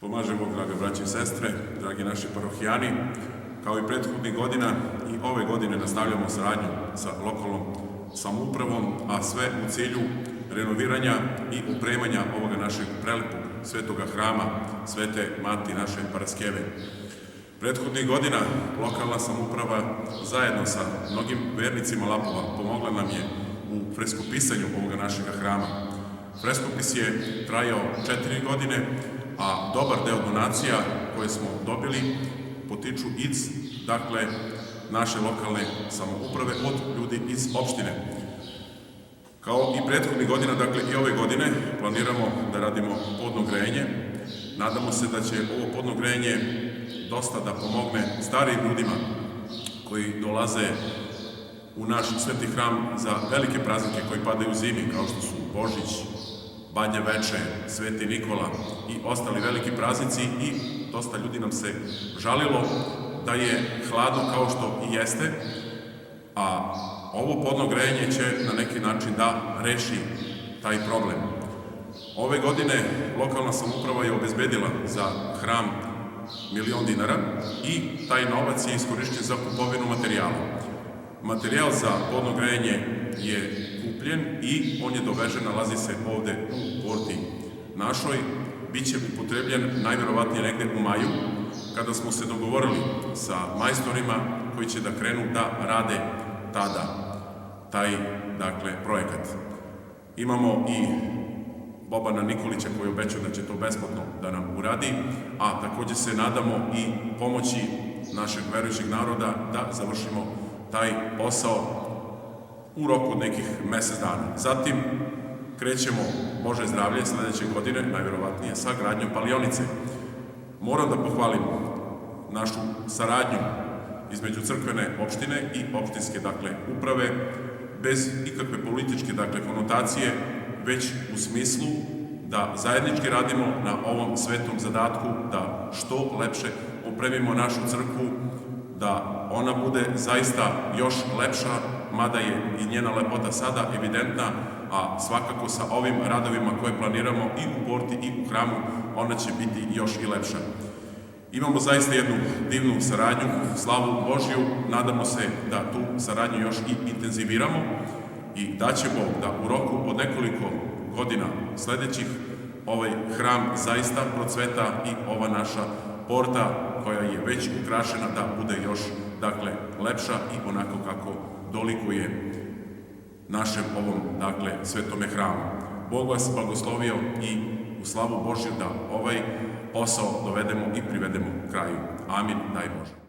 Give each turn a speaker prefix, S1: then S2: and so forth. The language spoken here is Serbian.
S1: Pomaže Bog, draga braće i sestre, dragi naši parohijani. Kao i prethodnih godina i ove godine nastavljamo saradnju sa lokalnom samoupravom, a sve u cilju renoviranja i opremanja ovoga našeg prelepog svetoga hrama, Svete Mati naše Paraskeve. Prethodnih godina lokalna samouprava zajedno sa mnogim vernicima Lapova pomogla nam je u freskopisanju ovoga našeg hrama. Freskopis je trajao 4 godine, a dobar deo donacija koje smo dobili potiču iz, naše lokalne samouprave od ljudi iz opštine. Kao i prethodnih godina, i ove godine planiramo da radimo podno grejanje. Nadamo se da će ovo podno grejanje dosta da pomogne starijim ljudima koji dolaze u naš sveti hram za velike praznike koji padaju u zimi, kao što su Božić, Banja Veče, Sveti Nikola i ostali veliki praznici, i dosta ljudi nam se žalilo da je hladno kao što i jeste, a ovo podno grejanje će na neki način da reši taj problem. Ove godine lokalna samouprava je obezbedila za hram 1.000.000 dinara i taj novac je iskorišćen za kupovinu materijala. Materijal za podno grejanje je kupljen i on je dovežen, nalazi se ovde u porti našoj. Biće upotrebljen najverovatnije negde u maju, kada smo se dogovorili sa majstorima koji će da krenu da rade tada taj, projekat. Imamo i Bobana Nikolića koji je obećao da će to besplatno da nam uradi, a takođe se nadamo i pomoći našeg verujućeg naroda da završimo taj posao u roku od nekih mesec dana. Zatim krećemo, Bože zdravlje, sledeće godine, najverovatnije, sa gradnjom palionice. Moram da pohvalim našu saradnju između crkvene opštine i opštinske, uprave, bez ikakve političke, konotacije, već u smislu da zajednički radimo na ovom svetom zadatku, da što lepše opremimo našu crkvu, da ona bude zaista još lepša, mada je i njena lepota sada evidentna, a svakako sa ovim radovima koje planiramo i u porti i u hramu, ona će biti još i lepša. Imamo zaista jednu divnu saradnju, slavu Božju, nadamo se da tu saradnju još i intenziviramo i da će Bog da u roku od nekoliko godina sledećih ovaj hram zaista procveta i ova naša porta koja je već ukrašena da bude još, lepša i onako kako dolikuje našem ovom, svetome hramu. Bog vas blagoslovio i u slavu Božju da ovaj posao dovedemo i privedemo kraju. Amin, daj Bože.